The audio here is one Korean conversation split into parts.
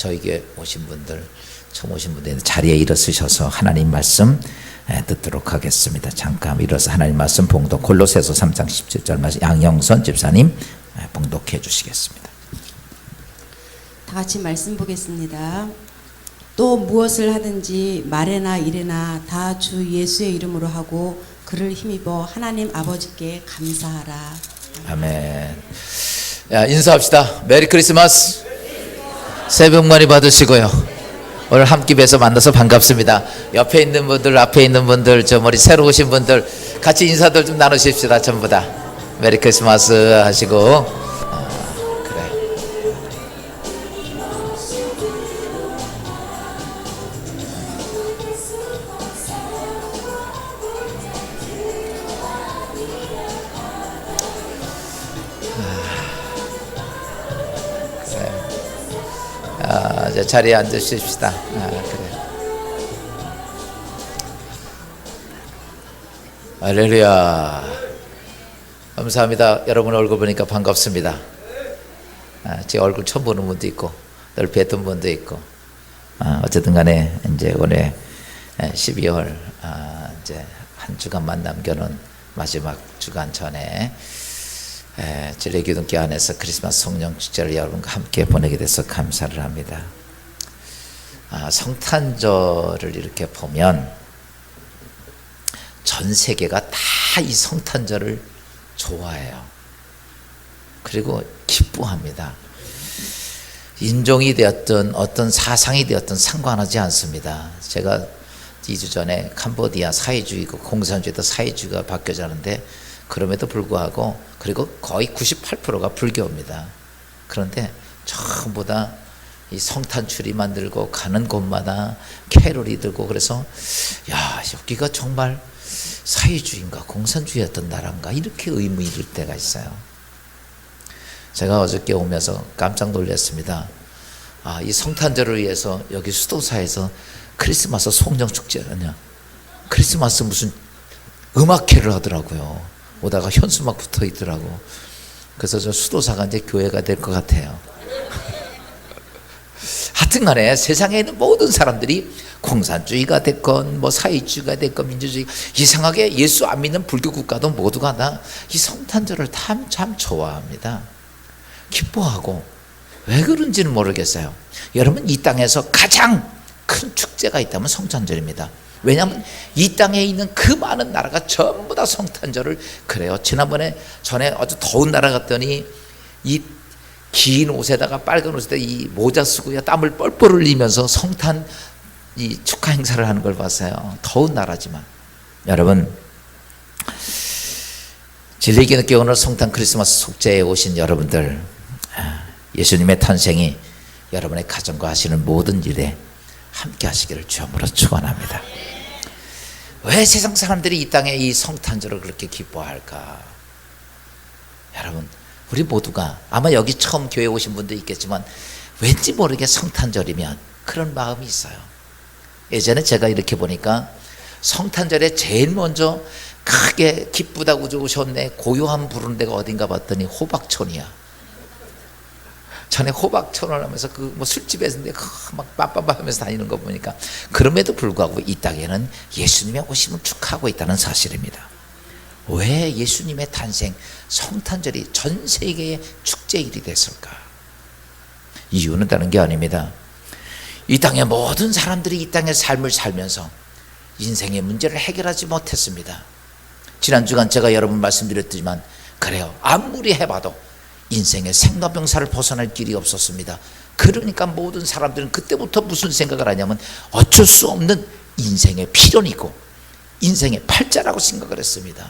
저에게 오신 분들, 처음 오신 분들 자리에 일어서셔서 하나님 말씀 듣도록 하겠습니다. 잠깐 일어서 하나님 말씀 봉독, 골로새서 3장 17절 말씀 양영선 집사님 봉독해 주시겠습니다. 다 같이 말씀 보겠습니다. 또 무엇을 하든지 말에나 일에나 다 주 예수의 이름으로 하고 그를 힘입어 하나님 아버지께 감사하라. 아멘. 야, 인사합시다. 메리 크리스마스. 새해 복 많이 받으시고요. 오늘 한 끼에서 만나서 반갑습니다. 옆에 있는 분들, 앞에 있는 분들, 저 머리 새로 오신 분들 같이 인사들 좀 나누십시다. 전부 다 메리 크리스마스 하시고. 이제 자리에 앉으십시다. 그래. 할렐루야. 감사합니다. 여러분 얼굴 보니까 반갑습니다. 제 얼굴 처음 보는 분도 있고 늘 뵀던 분도 있고, 어쨌든 간에 이제 올해 12월 이제 한 주간만 남겨놓은 마지막 주간 전에 진리기둥교 안에서 크리스마스 성령 축제를 여러분과 함께 보내게 돼서 감사를 합니다. 성탄절을 이렇게 보면 전 세계가 다 이 성탄절을 좋아해요. 그리고 기뻐합니다. 인종이 되었든 어떤 사상이 되었든 상관하지 않습니다. 제가 2주 전에 캄보디아 사회주의고 공산주의도 사회주의가 바뀌어자는데 그럼에도 불구하고 그리고 거의 98%가 불교입니다. 그런데 전부 다 이 성탄추리 만들고 가는 곳마다 캐롤이 들고 그래서 야 여기가 정말 사회주의인가 공산주의였던 나라인가 이렇게 의문이 들 때가 있어요. 제가 어저께 오면서 깜짝 놀랐습니다. 이 성탄절을 위해서 여기 수도사에서 크리스마스 송정축제라냐 크리스마스 무슨 음악회를 하더라고요. 오다가 현수막 붙어 있더라고. 그래서 저 수도사가 이제 교회가 될 것 같아요. 하여튼 간에 세상에 있는 모든 사람들이 공산주의가 됐건 뭐 사회주의가 됐건 민주주의 이상하게 예수 안 믿는 불교 국가도 모두가 다 이 성탄절을 참 좋아합니다. 기뻐하고 왜 그런지는 모르겠어요. 여러분 이 땅에서 가장 큰 축제가 있다면 성탄절입니다. 왜냐하면 이 땅에 있는 그 많은 나라가 전부 다 성탄절을 그래요. 지난번에 전에 아주 더운 나라 갔더니 이 긴 옷에다가 빨간 옷에다 이 모자 쓰고 땀을 뻘뻘 흘리면서 성탄 이 축하 행사를 하는 걸 봤어요. 더운 나라지만 여러분 진리의 늦게 오늘 성탄 크리스마스 속죄에 오신 여러분들 예수님의 탄생이 여러분의 가정과 하시는 모든 일에 함께 하시기를 주함으로 축원합니다. 왜 세상 사람들이 이 땅에 이 성탄절을 그렇게 기뻐할까? 여러분 우리 모두가 아마 여기 처음 교회 오신 분도 있겠지만 왠지 모르게 성탄절이면 그런 마음이 있어요. 예전에 제가 이렇게 보니까 성탄절에 제일 먼저 크게 기쁘다고 좋으셨네 고요함 부르는 데가 어딘가 봤더니 호박촌이야. 전에 호박촌을 하면서 그 뭐 술집에서 막 빠빠빠 하면서 다니는 거 보니까 그럼에도 불구하고 이 땅에는 예수님의 오심을 축하하고 있다는 사실입니다. 왜 예수님의 탄생 성탄절이 전 세계의 축제일이 됐을까? 이유는 다른 게 아닙니다. 이 땅의 모든 사람들이 이 땅의 삶을 살면서 인생의 문제를 해결하지 못했습니다. 지난 주간 제가 여러분 말씀드렸지만 그래요. 아무리 해봐도 인생의 생로병사를 벗어날 길이 없었습니다. 그러니까 모든 사람들은 그때부터 무슨 생각을 하냐면 어쩔 수 없는 인생의 필연이고 인생의 팔자라고 생각을 했습니다.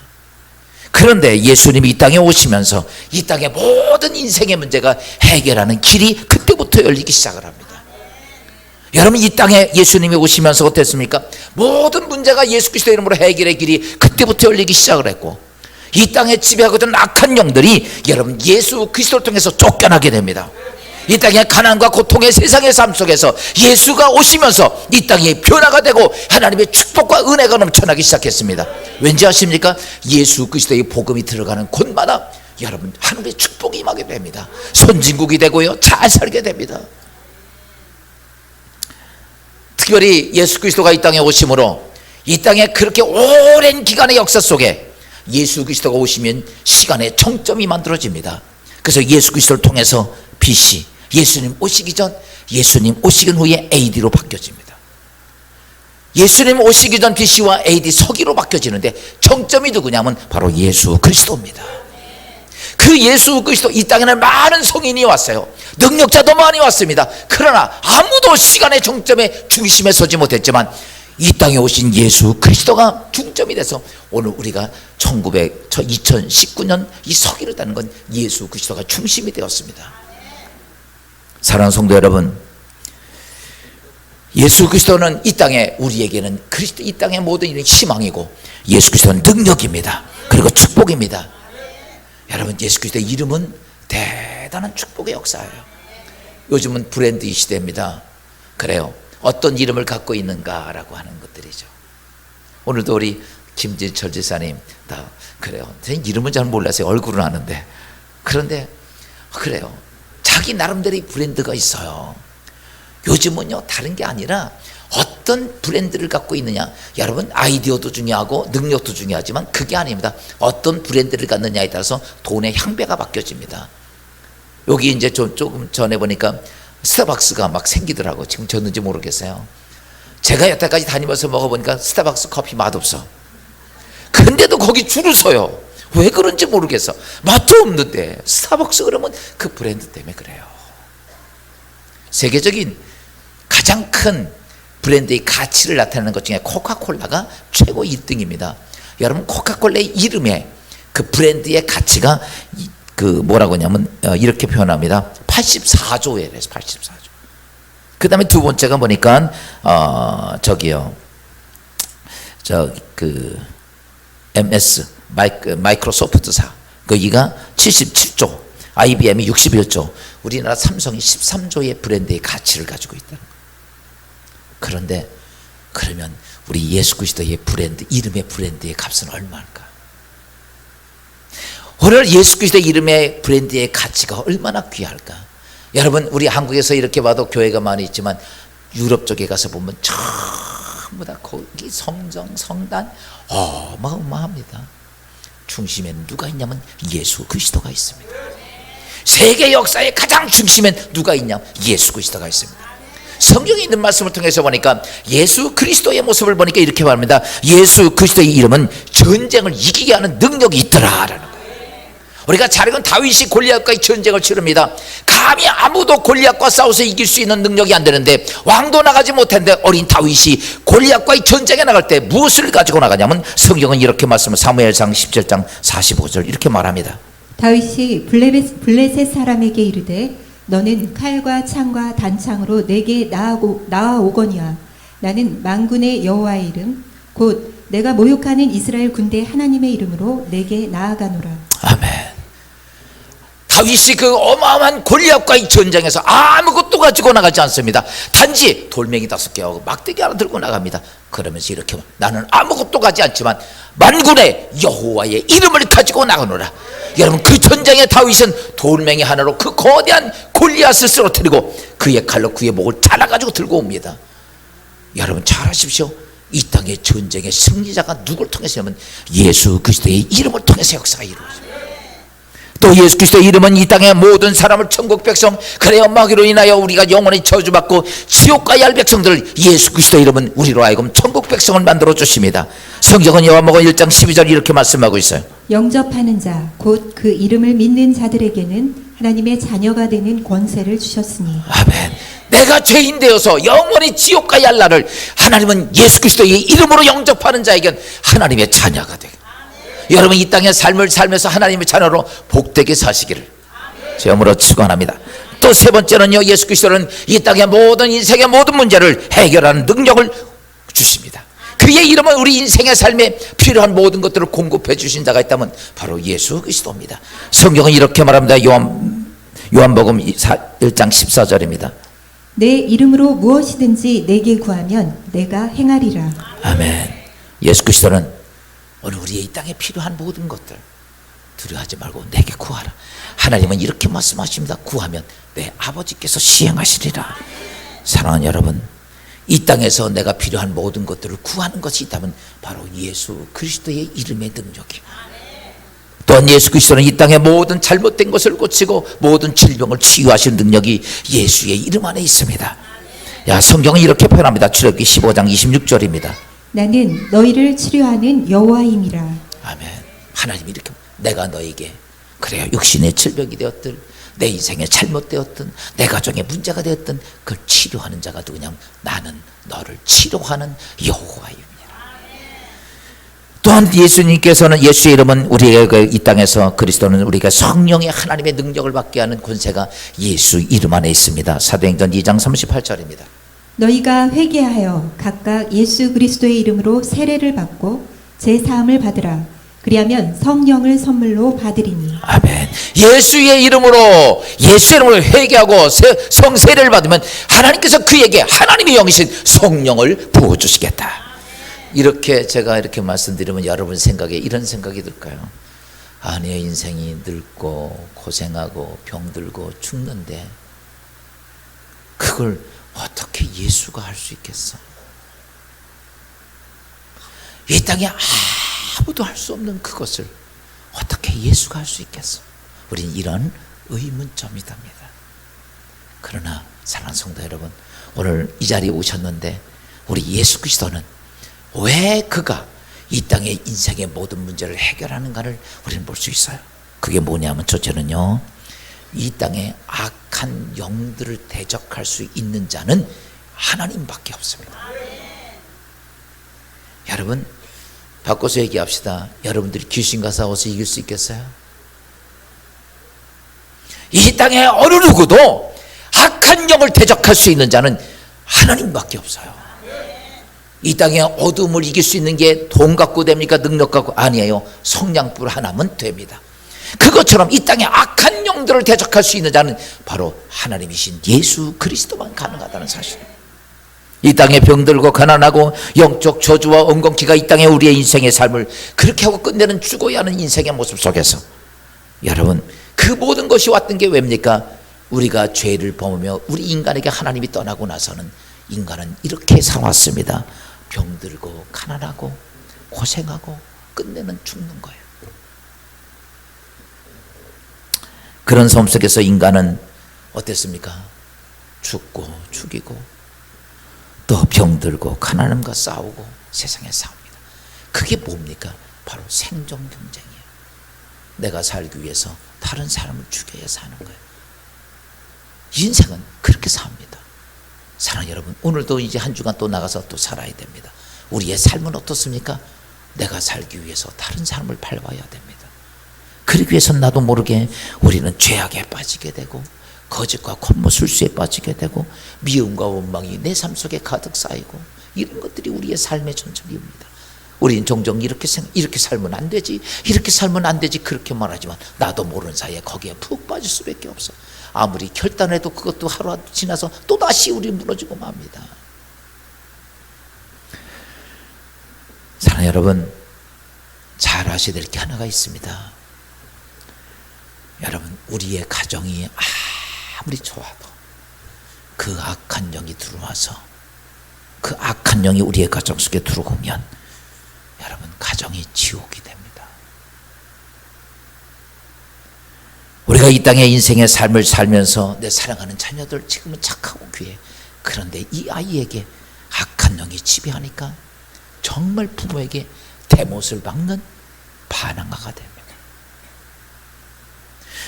그런데 예수님이 이 땅에 오시면서 이 땅의 모든 인생의 문제가 해결하는 길이 그때부터 열리기 시작을 합니다. 여러분 이 땅에 예수님이 오시면서 어땠습니까? 모든 문제가 예수 그리스도의 이름으로 해결의 길이 그때부터 열리기 시작을 했고 이 땅에 지배하고 있던 악한 영들이 여러분 예수 그리스도를 통해서 쫓겨나게 됩니다. 이 땅의 가난과 고통의 세상의 삶 속에서 예수가 오시면서 이 땅이 변화가 되고 하나님의 축복과 은혜가 넘쳐나기 시작했습니다. 왠지 아십니까? 예수 그리스도의 복음이 들어가는 곳마다 여러분 하나님의 축복이 임하게 됩니다. 선진국이 되고요 잘 살게 됩니다. 특별히 예수 그리스도가 이 땅에 오심으로 이 땅에 그렇게 오랜 기간의 역사 속에 예수 그리스도가 오시면 시간의 정점이 만들어집니다. 그래서 예수 그리스도를 통해서 BC 예수님 오시기 전 예수님 오시기 후에 AD로 바뀌어집니다. 예수님 오시기 전 BC와 AD 서기로 바뀌어지는데 정점이 누구냐면 바로 예수 그리스도입니다. 그 예수 그리스도 이 땅에는 많은 성인이 왔어요. 능력자도 많이 왔습니다. 그러나 아무도 시간의 정점에 중심에 서지 못했지만 이 땅에 오신 예수 그리스도가 중점이 돼서 오늘 우리가 2019년 이 서기를 따는 건 예수 그리스도가 중심이 되었습니다. 사랑하는 성도 여러분, 예수 그리스도는 이 땅에 우리에게는 그리스도 이 땅의 모든 일은 희망이고 예수 그리스도는 능력입니다. 그리고 축복입니다. 여러분 예수 그리스도의 이름은 대단한 축복의 역사예요. 요즘은 브랜드 이 시대입니다. 그래요. 어떤 이름을 갖고 있는가라고 하는 것들이죠. 오늘도 우리 김진철 지사님 다 그래요. 제 이름은 잘 몰라서 얼굴은 아는데 그런데 그래요. 자기 나름대로의 브랜드가 있어요. 요즘은요 다른 게 아니라 어떤 브랜드를 갖고 있느냐. 여러분 아이디어도 중요하고 능력도 중요하지만 그게 아닙니다. 어떤 브랜드를 갖느냐에 따라서 돈의 향배가 바뀌어집니다. 여기 이제 조금 전에 보니까 스타벅스가 막 생기더라고. 지금 졌는지 모르겠어요. 제가 여태까지 다니면서 먹어보니까 스타벅스 커피 맛없어. 근데도 거기 줄을 서요. 왜 그런지 모르겠어. 맛도 없는데 스타벅스 그러면 그 브랜드 때문에 그래요. 세계적인 가장 큰 브랜드의 가치를 나타내는 것 중에 코카콜라가 최고 1등입니다. 여러분, 코카콜라의 이름에 그 브랜드의 가치가 그 뭐라고 하냐면 이렇게 표현합니다. 84조에 대해서 84조. 그 다음에 두 번째가 보니까 MS 마이크로소프트사 거기가 77조, IBM이 61조, 우리나라 삼성이 13조의 브랜드의 가치를 가지고 있다는 거예요. 그런데 그러면 우리 예수 그리스도의 브랜드, 이름의 브랜드의 값은 얼마일까? 오늘 예수 그리스도의 이름의 브랜드의 가치가 얼마나 귀할까? 여러분, 우리 한국에서 이렇게 봐도 교회가 많이 있지만 유럽 쪽에 가서 보면 전부 다 거기 성정, 성단 어마어마합니다. 중심엔 누가 있냐면 예수 그리스도가 있습니다. 세계 역사의 가장 중심엔 누가 있냐면 예수 그리스도가 있습니다. 성경에 있는 말씀을 통해서 보니까 예수 그리스도의 모습을 보니까 이렇게 말합니다. 예수 그리스도의 이름은 전쟁을 이기게 하는 능력이 있더라라는 거예요. 우리가 잘 알고 다윗이 골리앗과의 전쟁을 치릅니다. 감히 아무도 골리앗과 싸워서 이길 수 있는 능력이 안 되는데, 왕도 나가지 못했는데 어린 다윗이 골리앗과의 전쟁에 나갈 때 무엇을 가지고 나가냐면, 성경은 이렇게 말씀을 사무엘상 17장 45절 이렇게 말합니다. 다윗이 블레셋 사람에게 이르되 너는 칼과 창과 단창으로 내게 나아오거니와 나는 만군의 여호와의 이름 곧 내가 모욕하는 이스라엘 군대 하나님의 이름으로 내게 나아가노라. 아멘. 다윗이 그 어마어마한 골리앗과의 전쟁에서 아무것도 가지고 나가지 않습니다. 단지 돌멩이 5개하고 막대기 하나 들고 나갑니다. 그러면서 이렇게 나는 아무것도 가지 않지만 만군의 여호와의 이름을 가지고 나가노라. 여러분, 그 전쟁에 다윗은 돌멩이 하나로 그 거대한 골리앗을 쓰러뜨리고 그의 칼로 그의 목을 잘라가지고 들고 옵니다. 여러분 잘 아십시오. 이 땅의 전쟁의 승리자가 누구를 통해서냐면 예수 그리스도의 이름을 통해서 역사가 이루어집니다. 또 예수 그리스도의 이름은 이 땅의 모든 사람을 천국 백성, 그래야 마귀로 인하여 우리가 영원히 저주받고 지옥 가야 할 백성들을 예수 그리스도의 이름은 우리로 하여금 천국 백성을 만들어 주십니다. 성경은 요한복음 1장 12절 이렇게 말씀하고 있어요. 영접하는 자 곧 그 이름을 믿는 자들에게는 하나님의 자녀가 되는 권세를 주셨으니. 아멘. 내가 죄인 되어서 영원히 지옥 가야 할 나를 하나님은 예수 그리스도의 이름으로 영접하는 자에겐 하나님의 자녀가 되게. 여러분, 이 땅의 삶을 살면서 하나님의 자녀로 복되게 사시기를 제음으로 축원합니다. 또 세 번째는요, 예수 그리스도는 이 땅의 모든 인생의 모든 문제를 해결하는 능력을 주십니다. 그의 이름은 우리 인생의 삶에 필요한 모든 것들을 공급해 주신 자가 있다면 바로 예수 그리스도입니다. 성경은 이렇게 말합니다. 요한복음 1장 14절입니다. 내 이름으로 무엇이든지 내게 구하면 내가 행하리라. 아멘. 예수 그리스도는 오늘 우리의 이 땅에 필요한 모든 것들 두려워하지 말고 내게 구하라. 하나님은 이렇게 말씀하십니다. 구하면 내 아버지께서 시행하시리라. 사랑하는 여러분, 이 땅에서 내가 필요한 모든 것들을 구하는 것이 있다면 바로 예수 그리스도의 이름의 능력이에요. 또한 예수 그리스도는 이 땅의 모든 잘못된 것을 고치고 모든 질병을 치유하시는 능력이 예수의 이름 안에 있습니다. 성경은 이렇게 표현합니다. 출애굽기 15장 26절입니다. 나는 너희를 치료하는 여호와임이라. 아멘. 하나님이 이렇게, 내가 너에게 그래요, 육신의 질병이 되었든 내 인생에 잘못되었든 내 가정에 문제가 되었든 그걸 치료하는 자가 누구냐면 나는 너를 치료하는 여호와입니다. 또한 예수님께서는, 예수의 이름은 우리에게 이 땅에서, 그리스도는 우리가 성령의 하나님의 능력을 받게 하는 권세가 예수 이름 안에 있습니다. 사도행전 2장 38절입니다. 너희가 회개하여 각각 예수 그리스도의 이름으로 세례를 받고 제사함을 받으라. 그리하면 성령을 선물로 받으리니. 아멘. 예수의 이름으로 회개하고 성세례를 받으면 하나님께서 그에게 하나님의 영이신 성령을 부어주시겠다. 이렇게 제가 이렇게 말씀드리면 여러분 생각에 이런 생각이 들까요? 내 인생이 늙고 고생하고 병들고 죽는데 그걸 어떻게 예수가 할 수 있겠어? 이 땅에 아무도 할 수 없는 그것을 어떻게 예수가 할 수 있겠어? 우린 이런 의문점이 답니다. 그러나 사랑하는 성도 여러분, 오늘 이 자리에 오셨는데 우리 예수 그리스도는 왜 그가 이 땅의 인생의 모든 문제를 해결하는가를 우리는 볼 수 있어요. 그게 뭐냐면 첫째는요, 이 땅에 악한 영들을 대적할 수 있는 자는 하나님밖에 없습니다. 여러분, 바꿔서 얘기합시다. 여러분들이 귀신과 싸워서 이길 수 있겠어요? 이 땅에 어느 누구도 악한 영을 대적할 수 있는 자는 하나님밖에 없어요. 이 땅에 어둠을 이길 수 있는 게 돈 갖고 됩니까? 능력 갖고? 아니에요. 성령불 하나면 됩니다. 그것처럼 이 땅에 악한 영들을 대적할 수 있는 자는 바로 하나님이신 예수 그리스도만 가능하다는 사실입니다. 이 땅에 병들고 가난하고 영적 저주와 엉겅퀴가 이 땅에 우리의 인생의 삶을 그렇게 하고 끝내는 죽어야 하는 인생의 모습 속에서 여러분, 그 모든 것이 왔던 게 왜입니까? 우리가 죄를 범하며 우리 인간에게 하나님이 떠나고 나서는 인간은 이렇게 살아왔습니다. 병들고 가난하고 고생하고 끝내는 죽는 거예요. 그런 삶 속에서 인간은 어땠습니까? 죽고 죽이고 또 병들고 가난함과 싸우고 세상에 싸웁니다. 그게 뭡니까? 바로 생존 경쟁이에요. 내가 살기 위해서 다른 사람을 죽여야 사는 거예요. 인생은 그렇게 삽니다. 사랑하는 여러분, 오늘도 이제 한 주간 또 나가서 또 살아야 됩니다. 우리의 삶은 어떻습니까? 내가 살기 위해서 다른 사람을 밟아야 됩니다. 그러기 위해서 나도 모르게 우리는 죄악에 빠지게 되고 거짓과 콧모술수에 빠지게 되고 미움과 원망이 내 삶 속에 가득 쌓이고 이런 것들이 우리의 삶의 전적입니다. 우리는 종종 이렇게 살면 안 되지, 이렇게 살면 안 되지 그렇게 말하지만 나도 모르는 사이에 거기에 푹 빠질 수밖에 없어. 아무리 결단해도 그것도 하루 지나서 또다시 우리 무너지고 맙니다. 사랑하는 여러분, 잘 아셔야 될 게 하나가 있습니다. 여러분, 우리의 가정이 아무리 좋아도 그 악한 영이 들어와서 그 악한 영이 우리의 가정 속에 들어오면 여러분, 가정이 지옥이 됩니다. 우리가 이 땅의 인생의 삶을 살면서 내 사랑하는 자녀들 지금은 착하고 귀해. 그런데 이 아이에게 악한 영이 지배하니까 정말 부모에게 대못을 박는 반항아가 됩니다.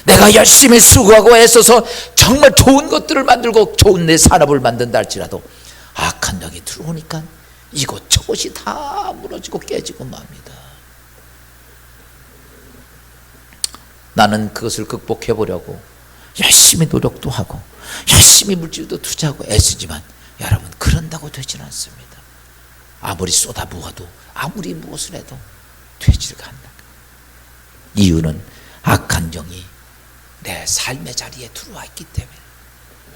내가 열심히 수고하고 애써서 정말 좋은 것들을 만들고 좋은 내 산업을 만든다 할지라도 악한 영이 들어오니까 이곳저곳이 다 무너지고 깨지고 맙니다. 나는 그것을 극복해 보려고 열심히 노력도 하고 열심히 물질도 투자하고 애쓰지만 여러분, 그런다고 되진 않습니다. 아무리 쏟아부어도 아무리 무엇을 해도 되지가 않는 거예요. 이유는 악한 영이 내 삶의 자리에 들어와 있기 때문에.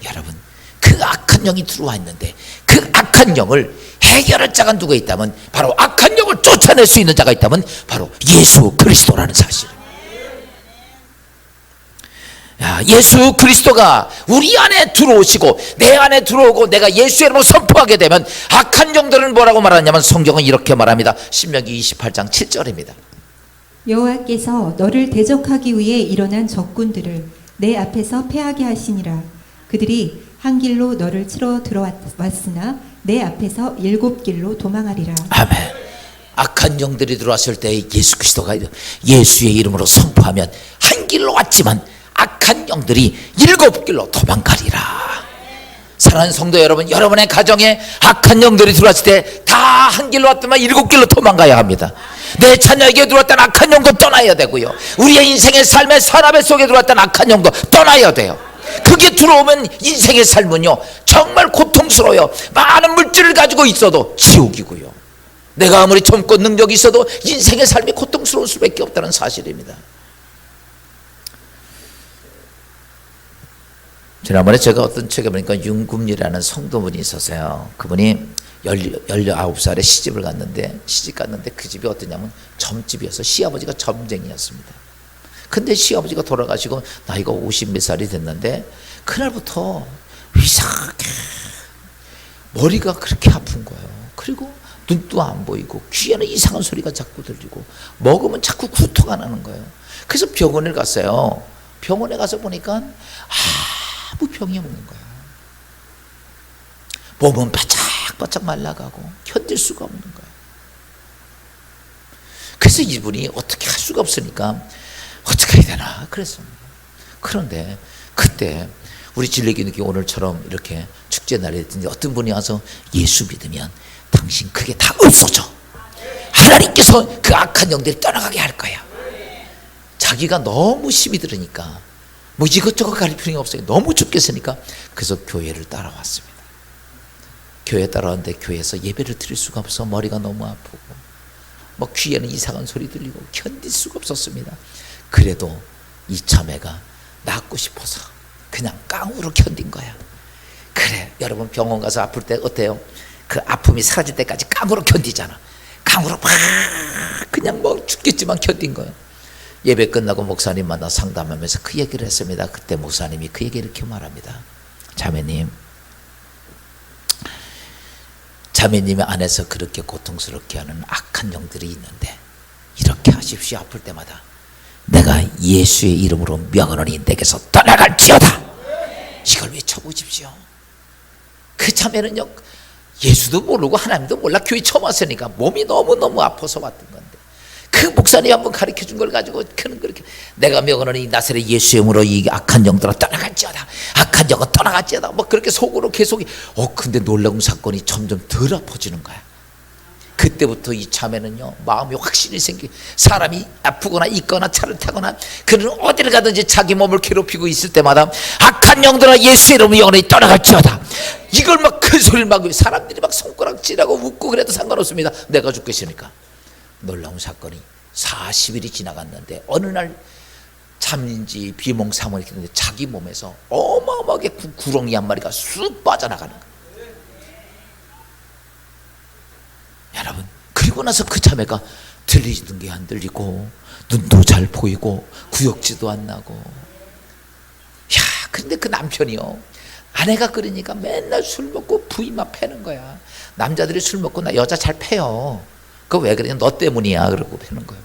여러분, 그 악한 영이 들어와 있는데 그 악한 영을 해결할 자가 누가 있다면 바로 악한 영을 쫓아낼 수 있는 자가 있다면 바로 예수 그리스도라는 사실입니다. 예수 그리스도가 우리 안에 들어오시고 내 안에 들어오고 내가 예수의 이름으로 선포하게 되면 악한 영들은 뭐라고 말하냐면 성경은 이렇게 말합니다. 신명기 28장 7절입니다. 여호와께서 너를 대적하기 위해 일어난 적군들을 내 앞에서 패하게 하시니라. 그들이 한 길로 너를 치러 들어왔으나 내 앞에서 7길로 도망하리라. 아멘. 악한 영들이 들어왔을 때 예수 그리스도가 예수의 이름으로 선포하면 한 길로 왔지만 악한 영들이 7길로 도망가리라. 사랑하는 성도 여러분, 여러분의 가정에 악한 영들이 들어왔을 때 다 한 길로 왔더만 7길로 도망가야 합니다. 내 자녀에게 들어왔던 악한 영도 떠나야 되고요, 우리의 인생의 삶의 산업의 속에 들어왔던 악한 영도 떠나야 돼요. 그게 들어오면 인생의 삶은요 정말 고통스러워요. 많은 물질을 가지고 있어도 지옥이고요, 내가 아무리 젊고 능력이 있어도 인생의 삶이 고통스러울 수밖에 없다는 사실입니다. 지난번에 제가 어떤 책에 보니까 윤금리라는 성도분이 있었어요. 그분이 19살에 시집을 갔는데 그 집이 어떠냐면 점집이어서 시아버지가 점쟁이였습니다. 근데 시아버지가 돌아가시고 나이가 50몇 살이 됐는데 그날부터 이상하게 머리가 그렇게 아픈 거예요. 그리고 눈도 안 보이고 귀에는 이상한 소리가 자꾸 들리고 먹으면 자꾸 구토가 나는 거예요. 그래서 병원을 갔어요. 병원에 가서 보니까 아무 병이 없는 거예요. 몸은 바짝바짝 말라가고 견딜 수가 없는 거예요. 그래서 이분이 어떻게 할 수가 없으니까 어떻게 해야 되나 그랬습니다. 그런데 그때 우리 진리교육이 오늘처럼 이렇게 축제 날이었는데 어떤 분이 와서 예수 믿으면 당신 그게 다 없어져. 하나님께서 그 악한 영들이 떠나가게 할 거야. 자기가 너무 힘이 들으니까 뭐 이것저것 가릴 필요가 없어요. 너무 죽겠으니까. 그래서 교회를 따라왔습니다. 교회 따라왔는데 교회에서 예배를 드릴 수가 없어. 머리가 너무 아프고 뭐 귀에는 이상한 소리 들리고 견딜 수가 없었습니다. 그래도 이 자매가 낫고 싶어서 그냥 깡으로 견딘 거야. 그래, 여러분 병원 가서 아플 때 어때요? 그 아픔이 사라질 때까지 깡으로 견디잖아. 깡으로 막 그냥 뭐 죽겠지만 견딘 거야. 예배 끝나고 목사님 만나 상담하면서 그 얘기를 했습니다. 그때 목사님이 그 얘기를 이렇게 말합니다. 자매님의 안에서 그렇게 고통스럽게 하는 악한 영들이 있는데 이렇게 하십시오. 아플 때마다 내가 예수의 이름으로 명하노니 내게서 떠나갈지어다. 이걸 외쳐보십시오. 그 자매는요, 예수도 모르고 하나님도 몰라 교회 처음 왔으니까 몸이 너무너무 아파서 왔던 건데 그 목사님이 한번 가르쳐준 걸 가지고 그렇게 내가 명하노니 나사렛 예수의 이름으로 이 악한 영들아 떠나갈지어다. 악한 영은 떠나갈지어다. 뭐 그렇게 속으로 계속 근데 놀라운 사건이 점점 덜 아파지는 거야. 그때부터 이 자매는요, 마음이 확신이 생기. 사람이 아프거나 있거나 차를 타거나 그는 어디를 가든지 자기 몸을 괴롭히고 있을 때마다 악한 영들아 예수의 이름으로 영원히 떠나갈지어다. 이걸 막 큰 소리를 막 사람들이 막 손가락질하고 웃고 그래도 상관없습니다. 내가 죽겠으니까. 놀라운 사건이 40일이 지나갔는데 어느 날 잠인지 비몽사몽이 했는데 자기 몸에서 어마어마하게 구렁이 한 마리가 쑥 빠져나가는 거예요. 여러분, 그리고 나서 그 자매가 들리는 게 안 들리고 눈도 잘 보이고 구역지도 안 나고. 야, 근데 그 남편이요, 아내가 그러니까 맨날 술 먹고 부인만 패는 거야. 남자들이 술 먹고 나 여자 잘 패요. 그거 왜 그러냐, 너 때문이야 그러고 패는 거예요.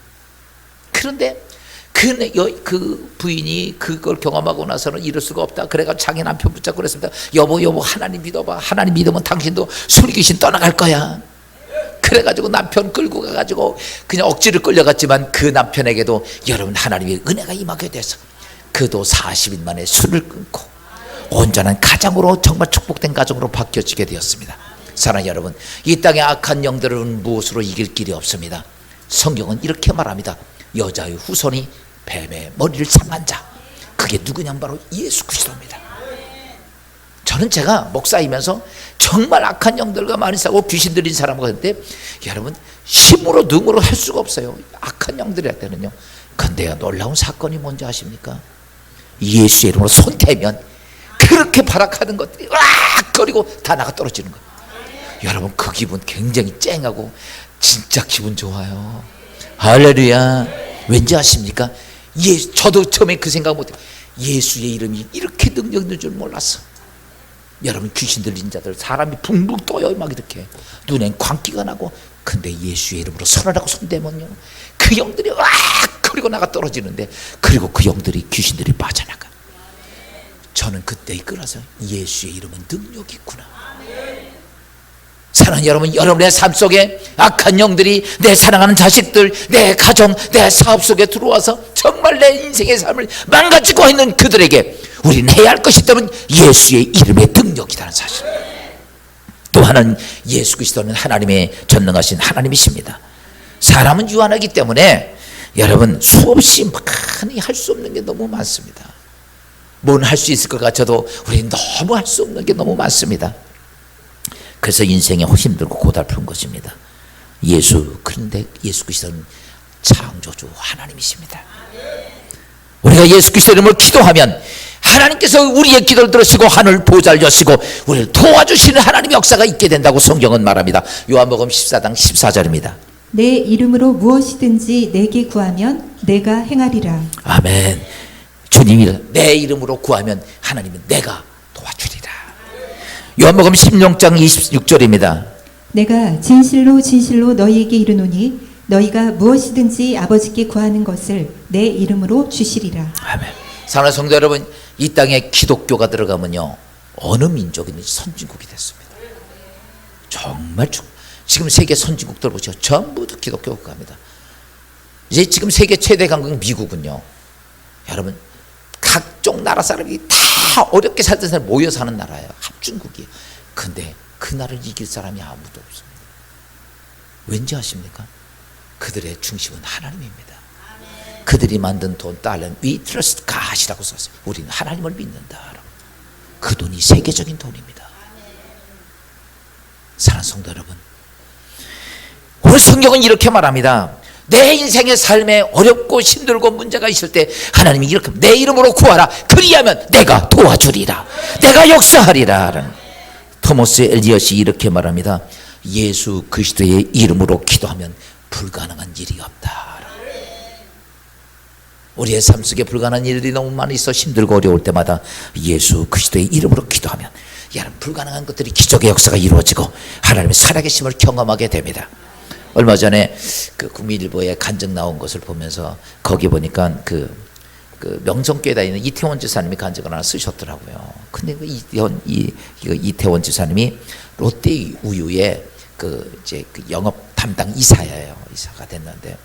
그런데 그 부인이 그걸 경험하고 나서는 이럴 수가 없다. 그래가지고 자기 남편 붙잡고 그랬습니다. 여보 하나님 믿어봐. 하나님 믿으면 당신도 술 귀신 떠나갈 거야. 그래가지고 남편 끌고 가가지고 그냥 억지로 끌려갔지만 그 남편에게도 여러분 하나님의 은혜가 임하게 돼서 그도 40일 만에 술을 끊고 온전한 가정으로 정말 축복된 가정으로 바뀌어지게 되었습니다. 사랑하는 여러분, 이 땅의 악한 영들은 무엇으로 이길 길이 없습니다. 성경은 이렇게 말합니다. 여자의 후손이 뱀의 머리를 상한 자, 그게 누구냐면 바로 예수 그리스도입니다. 저는 제가 목사이면서 정말 악한 영들과 많이 싸우고 귀신 들린 사람과 했는데 여러분 힘으로 능으로 할 수가 없어요. 악한 영들한테는요. 근데요, 놀라운 사건이 뭔지 아십니까? 예수의 이름으로 손 대면 그렇게 발악하는 것들이 으악 거리고 다 나가 떨어지는 거예요. 여러분 그 기분 굉장히 쨍하고 진짜 기분 좋아요. 할렐루야. 왠지 아십니까? 저도 처음에 그 생각 못해요. 예수의 이름이 이렇게 능력 있는 줄 몰랐어. 여러분 귀신 들린 자들 사람이 붕붕 떠요. 막 이렇게 눈엔 광기가 나고, 근데 예수의 이름으로 선언하고 손대면요 그 영들이 으악 거리고 나가 떨어지는데, 그리고 그 영들이 귀신들이 빠져나가. 저는 그때 이끌어서 예수의 이름은 능력이 있구나. 사랑하는 여러분, 여러분의 삶 속에 악한 영들이 내 사랑하는 자식들, 내 가정, 내 사업 속에 들어와서 정말 내 인생의 삶을 망가지고 있는 그들에게 우리는 해야 할 것이 있다면 예수의 이름의 능력이라는 사실. 또 하나는 예수 그리스도는 하나님의 전능하신 하나님이십니다. 사람은 유한하기 때문에 여러분 수없이 많이 할 수 없는 게 너무 많습니다. 뭔 할 수 있을 것 같아도 우리는 너무 할 수 없는 게 너무 많습니다. 그래서 인생이 힘들고 고달픈 것입니다. 그런데 예수 그리스도는 창조주 하나님이십니다. 우리가 예수 그리스도 이름을 기도하면 하나님께서 우리의 기도를 들으시고 하늘 보좌를 여시고 우리를 도와주시는 하나님의 역사가 있게 된다고 성경은 말합니다. 요한복음 14장 14절입니다. 내 이름으로 무엇이든지 내게 구하면 내가 행하리라. 아멘. 주님이 내 이름으로 구하면 하나님은 내가 도와주리라. 요한복음 16장 26절입니다. 내가 진실로 진실로 너희에게 이르노니 너희가 무엇이든지 아버지께 구하는 것을 내 이름으로 주시리라. 아멘. 사랑하는 성도 여러분, 이 땅에 기독교가 들어가면요 어느 민족이든지 선진국이 됐습니다. 정말 지금 세계 선진국들 보시죠. 전부 다 기독교 국가입니다. 이제 지금 세계 최대 강국 미국은요. 여러분 각종 나라 사람이 다 어렵게 살던 사람 모여 사는 나라예요. 합중국이에요. 근데 그 나라를 이길 사람이 아무도 없습니다. 왠지 아십니까? 그들의 중심은 하나님입니다. 그들이 만든 돈, 달러, we trust God이라고 썼어요. 우리는 하나님을 믿는다. 그 돈이 세계적인 돈입니다. 사랑하는 성도 여러분, 오늘 성경은 이렇게 말합니다. 내 인생의 삶에 어렵고 힘들고 문제가 있을 때 하나님이 이렇게 내 이름으로 구하라. 그리하면 내가 도와주리라. 내가 역사하리라. 토마스 엘리엇이 이렇게 말합니다. 예수 그리스도의 이름으로 기도하면 불가능한 일이 없다. 우리의 삶 속에 불가능한 일들이 너무 많이 있어 힘들고 어려울 때마다 예수 그리스도의 이름으로 기도하면 여러분 불가능한 것들이 기적의 역사가 이루어지고 하나님의 살아계심을 경험하게 됩니다. 얼마 전에 그 국민일보에 간증 나온 것을 보면서 거기 보니까 그 명성교에 다니는 이태원 지사님이 간증을 하나 쓰셨더라고요. 근데 그 이태원 지사님이 롯데 우유의 이제 영업 담당 이사예요. 이사가 됐는데,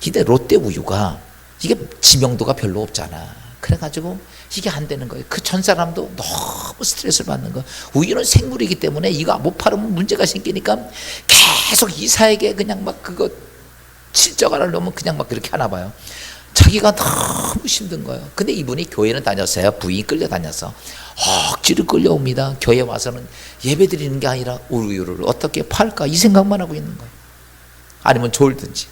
근데 롯데 우유가 이게 지명도가 별로 없잖아. 그래가지고 이게 안 되는 거예요. 그 전 사람도 너무 스트레스를 받는 거예요. 우유는 생물이기 때문에 이거 못 팔으면 문제가 생기니까 계속 이사에게 그냥 막 그거 실적을 넣으면 그냥 막 그렇게 하나 봐요. 자기가 너무 힘든 거예요. 근데 이분이 교회는 다녔어요. 부인이 끌려다녀서 억지로 끌려옵니다. 교회 와서는 예배 드리는 게 아니라 우유를 어떻게 팔까 이 생각만 하고 있는 거예요. 아니면 졸든지.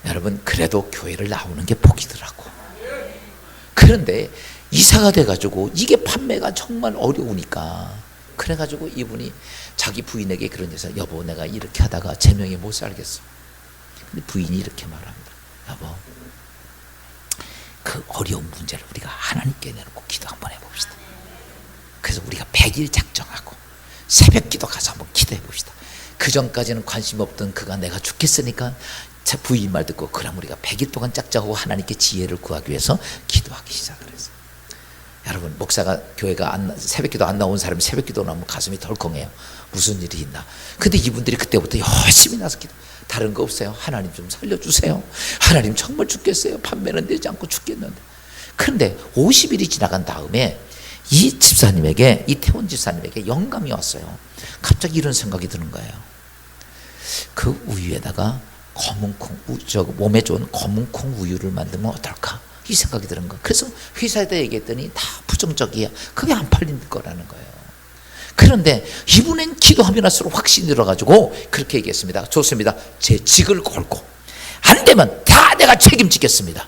여러분 그래도 교회를 나오는 게 복이더라고. 그런데 이사가 돼가지고 이게 판매가 정말 어려우니까 그래가지고 이분이 자기 부인에게 그런 데서 여보 내가 이렇게 하다가 제명에 못 살겠어. 근데 부인이 이렇게 말합니다. 여보 그 어려운 문제를 우리가 하나님께 내놓고 기도 한번 해봅시다. 그래서 우리가 100일 작정하고 새벽 기도 가서 한번 기도해 봅시다. 그 전까지는 관심 없던 그가 내가 죽겠으니까 제 부인 말 듣고 그럼 우리가 100일 동안 짝짝하고 하나님께 지혜를 구하기 위해서 기도하기 시작을 했어요. 여러분 목사가 교회가 새벽기도 안 나온 사람이 새벽기도 나오면 가슴이 덜컹해요. 무슨 일이 있나. 근데 이분들이 그때부터 열심히 나서 기도. 다른 거 없어요. 하나님 좀 살려주세요. 하나님 정말 죽겠어요. 판매는 되지 않고 죽겠는데. 그런데 50일이 지나간 다음에 이 집사님에게 이태원 집사님에게 영감이 왔어요. 갑자기 이런 생각이 드는 거예요. 그 우유에다가 몸에 좋은 검은콩 우유를 만들면 어떨까? 이 생각이 드는 거예요. 그래서 회사에다 얘기했더니 다 부정적이야. 그게 안 팔린 거라는 거예요. 그런데 이분은 기도하면 할수록 확신이 들어가지고 그렇게 얘기했습니다. 좋습니다. 제 직을 걸고 안 되면 다 내가 책임지겠습니다.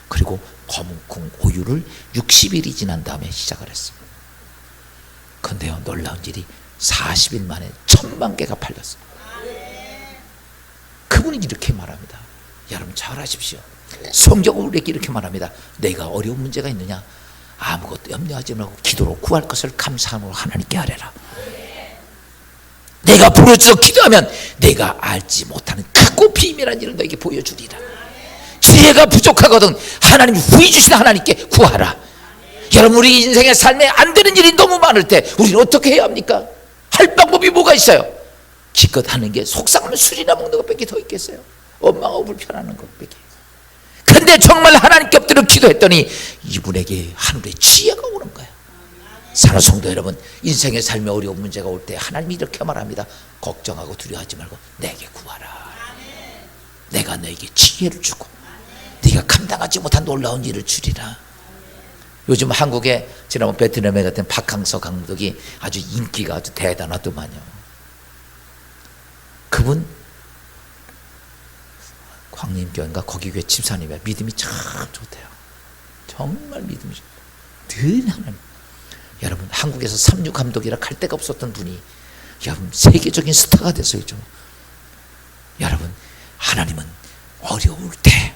그리고 검은콩 우유를 60일이 지난 다음에 시작을 했습니다. 그런데요 놀라운 일이 40일 만에 1000만 개가 팔렸어요. 그분이 이렇게 말합니다. 여러분 잘 아십시오. 성경은 우리에게 이렇게 말합니다. 내가 어려운 문제가 있느냐 아무것도 염려하지 말고 기도로 구할 것을 감사함으로 하나님께 아뢰라. 내가 부르짖어 기도하면 내가 알지 못하는 크고 비밀한 일을 너에게 보여주리라. 지혜가 부족하거든 하나님 후히 주신 하나님께 구하라. 여러분 우리 인생의 삶에 안 되는 일이 너무 많을 때 우리는 어떻게 해야 합니까? 할 방법이 뭐가 있어요? 기껏 하는 게 속상하면 술이나 먹는 것밖에 더 있겠어요? 엄마가 불편하는 것밖에. 근데 정말 하나님께 엎드려 기도했더니 이분에게 하늘의 지혜가 오는 거예요. 사랑하는 성도 여러분, 인생의 삶에 어려운 문제가 올 때 하나님이 이렇게 말합니다. 걱정하고 두려워하지 말고 내게 구하라. 내가 너에게 지혜를 주고 네가 감당하지 못한 놀라운 일을 주리라. 요즘 한국에 지난번 베트남에 갔던 박항서 감독이 아주 인기가 아주 대단하더만요. 그분 광림교회인가 거기 교회 집사님이야. 믿음이 참 좋대요. 정말 믿음이 좋대요. 늘 하나님. 여러분 한국에서 삼류 감독이라 갈 데가 없었던 분이 여러분 세계적인 스타가 됐어요. 요즘. 여러분 하나님은 어려울 때,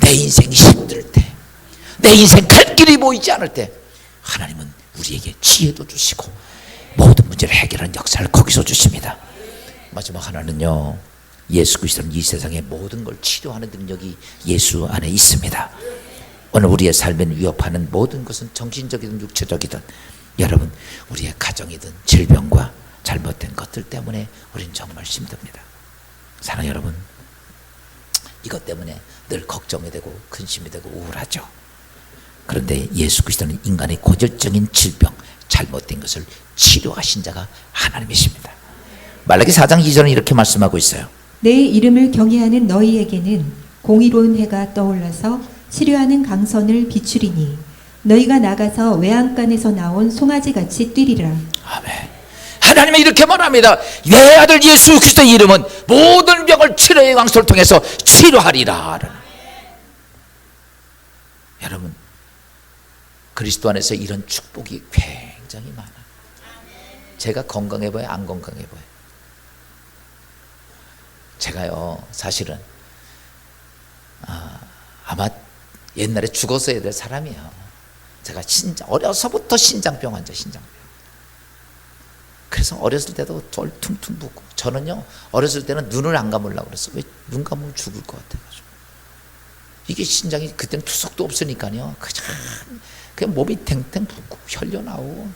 내 인생이 힘들 때, 내 인생 갈 길이 보이지 않을 때 하나님은 우리에게 지혜도 주시고 모든 문제를 해결하는 역사를 거기서 주십니다. 마지막 하나는요, 예수 그리스도는 이 세상의 모든 걸 치료하는 능력이 예수 안에 있습니다. 오늘 우리의 삶을 위협하는 모든 것은 정신적이든 육체적이든 여러분 우리의 가정이든 질병과 잘못된 것들 때문에 우리는 정말 힘듭니다. 사랑하는 여러분, 이것 때문에 늘 걱정이 되고 근심이 되고 우울하죠. 그런데 예수 그리스도는 인간의 고질적인 질병, 잘못된 것을 치료하신 자가 하나님이십니다. 말라기 4장 2절은 이렇게 말씀하고 있어요. 내 이름을 경외하는 너희에게는 공의로운 해가 떠올라서 치료하는 강선을 비추리니 너희가 나가서 외양간에서 나온 송아지같이 뛰리라. 아멘. 하나님은 이렇게 말합니다. 내 아들 예수 그리스도의 이름은 모든 병을 치료의 강소를 통해서 치료하리라. 여러분, 그리스도 안에서 이런 축복이 굉장히 많아요. 제가 건강해 보여요? 안 건강해 보여요? 제가요, 사실은 아마 옛날에 죽었어야 될 사람이에요. 제가 어려서부터 신장병 환자, 신장병. 그래서 어렸을 때도 돌 퉁퉁 붓고, 저는요 어렸을 때는 눈을 안 감으려고 그랬어요. 왜? 눈 감으면 죽을 것 같아가지고. 이게 신장이 그때는 투석도 없으니까요, 그냥 몸이 탱탱 붓고 혈려 나오고.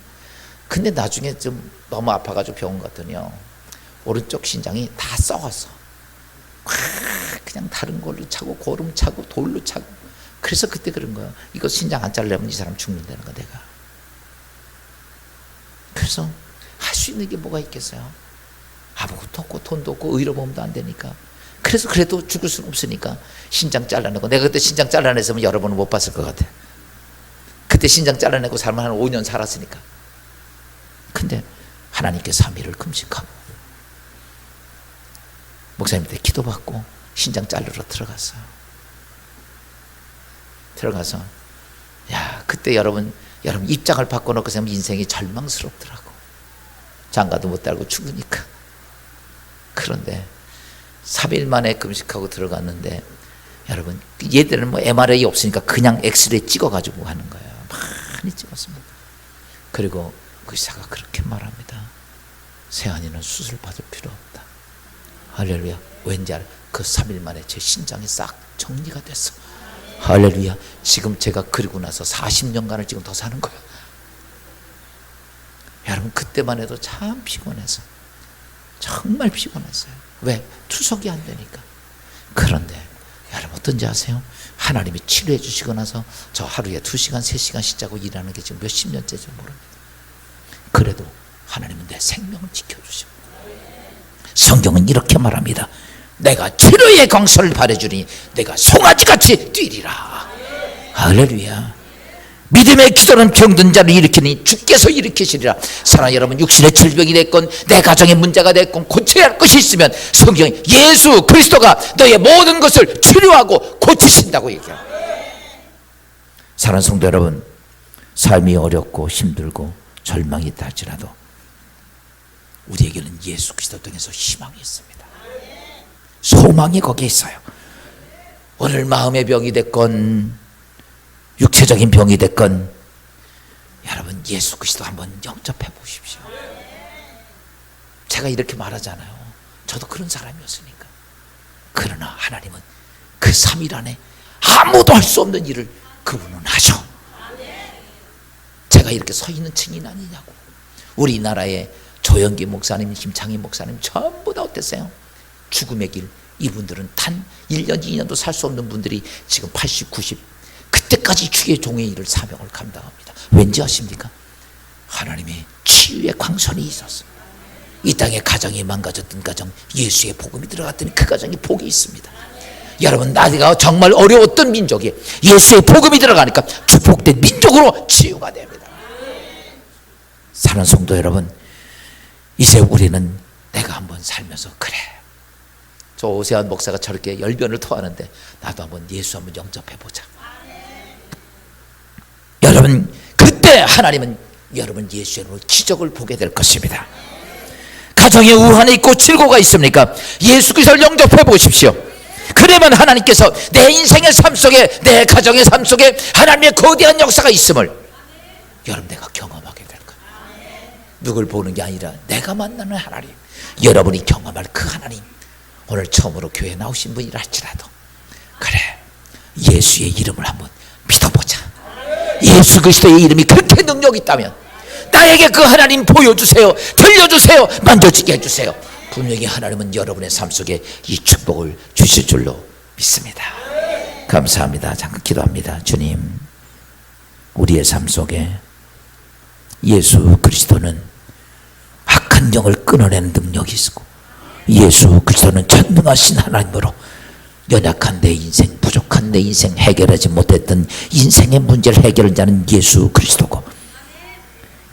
근데 나중에 좀 너무 아파가지고 병원 갔더니요, 오른쪽 신장이 다 썩었어. 그냥 다른 걸로 차고 고름 차고 돌로 차고. 그래서 그때 그런 거예요. 이거 신장 안 자르려면 이 사람 죽는다는 거, 내가. 그래서 할 수 있는 게 뭐가 있겠어요? 아무것도 없고 돈도 없고 의료보험도 안 되니까. 그래서 그래도 죽을 수는 없으니까 신장 잘라내고. 내가 그때 신장 잘라냈으면 여러분은 못 봤을 것 같아. 그때 신장 잘라내고 살면 한 5년 살았으니까. 근데 하나님께 3일을 금식하고 목사님한테 기도받고 신장 자르러 들어갔어요. 들어가서 그때 여러분 입장을 바꿔놓고 생각하면 인생이 절망스럽더라고. 장가도 못 달고 죽으니까. 그런데 3일 만에 금식하고 들어갔는데, 여러분, 얘들은 뭐 MRI 없으니까 그냥 엑스레이 찍어가지고 하는 거예요. 많이 찍었습니다. 그리고 그 의사가 그렇게 말합니다. 세안이는 수술 받을 필요 없다. 할렐루야. 왠지 알아? 그 3일 만에 제 신장이 싹 정리가 됐어. 할렐루야. 지금 제가 그리고 나서 40년간을 지금 더 사는 거예요. 여러분, 그때만 해도 참 피곤해서, 정말 피곤했어요. 왜? 투석이 안 되니까. 그런데 여러분, 어떤지 아세요? 하나님이 치료해 주시고 나서 저 하루에 2시간 3시간씩 자고 일하는 게 지금 몇십 년째인지 모릅니다. 그래도 하나님은 내 생명을 지켜주시고, 성경은 이렇게 말합니다. 내가 치료의 광선을 발해주니 내가 송아지같이 뛰리라. 할렐루야. 믿음의 기도는 병든 자를 일으키니 주께서 일으키시리라. 사랑하는 여러분, 육신의 질병이 됐건 내 가정의 문제가 됐건 고쳐야 할 것이 있으면 성경이 예수 그리스도가 너의 모든 것을 치료하고 고치신다고 얘기해요. 사랑하는 성도 여러분, 삶이 어렵고 힘들고 절망이 있다 할지라도 우리에게는 예수 그리스도 통해서 희망이 있습니다. 소망이 거기에 있어요. 오늘 마음의 병이 됐건 육체적인 병이 됐건, 여러분 예수 그리스도 한번 영접해 보십시오. 제가 이렇게 말하잖아요. 저도 그런 사람이었으니까. 그러나 하나님은 그 3일 안에 아무도 할 수 없는 일을 그분은 하셔. 제가 이렇게 서 있는 증인 아니냐고. 우리나라의 조영기 목사님, 김창희 목사님 전부 다 어땠어요? 죽음의 길. 이분들은 단 1년 2년도 살 수 없는 분들이 지금 80, 90 그때까지 주의 종의 일을 사명을 감당합니다. 왠지 아십니까? 하나님의 치유의 광선이 있었어. 이 땅에 가정이 망가졌던 가정, 예수의 복음이 들어갔더니 그 가정에 복이 있습니다. 여러분, 나가 정말 어려웠던 민족이 예수의 복음이 들어가니까 축복된 민족으로 치유가 됩니다. 사랑하는 성도 여러분, 이제 우리는 내가 한번 살면서, 그래, 저 오세환 목사가 저렇게 열변을 토하는데 나도 한번 예수 한번 영접해보자. 여러분, 그때 하나님은 여러분 예수의 이름으로 기적을 보게 될 것입니다. 가정에 우환이 있고 질고가 있습니까? 예수 그리스도를 영접해 보십시오. 그러면 하나님께서 내 인생의 삶 속에, 내 가정의 삶 속에 하나님의 거대한 역사가 있음을 여러분 내가 경험하게 될 거예요. 누굴 보는 게 아니라 내가 만나는 하나님, 여러분이 경험할 그 하나님. 오늘 처음으로 교회에 나오신 분이라 할지라도, 그래, 예수의 이름을 한번 믿어보자. 예수 그리스도의 이름이 그렇게 능력이 있다면 나에게 그 하나님 보여주세요. 들려주세요. 만져지게 해주세요. 분명히 하나님은 여러분의 삶 속에 이 축복을 주실 줄로 믿습니다. 감사합니다. 잠깐 기도합니다. 주님, 우리의 삶 속에 예수 그리스도는 악한 영을 끊어내는 능력이 있고, 예수 그리스도는 전능하신 하나님으로 연약한 내 인생, 부족한 내 인생, 해결하지 못했던 인생의 문제를 해결하는 자는 예수 그리스도고,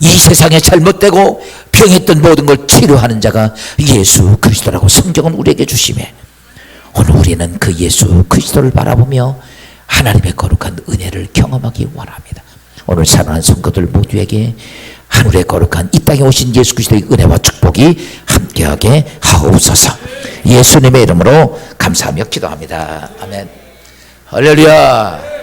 이 세상에 잘못되고 병했던 모든 걸 치료하는 자가 예수 그리스도라고 성경은 우리에게 주시매, 오늘 우리는 그 예수 그리스도를 바라보며 하나님의 거룩한 은혜를 경험하기 원합니다. 오늘 사랑하는 성도들 모두에게 하늘의 거룩한 이 땅에 오신 예수 그리스도의 은혜와 축복이 함께하게 하옵소서. 예수님의 이름으로 감사하며 기도합니다. 아멘. 할렐루야.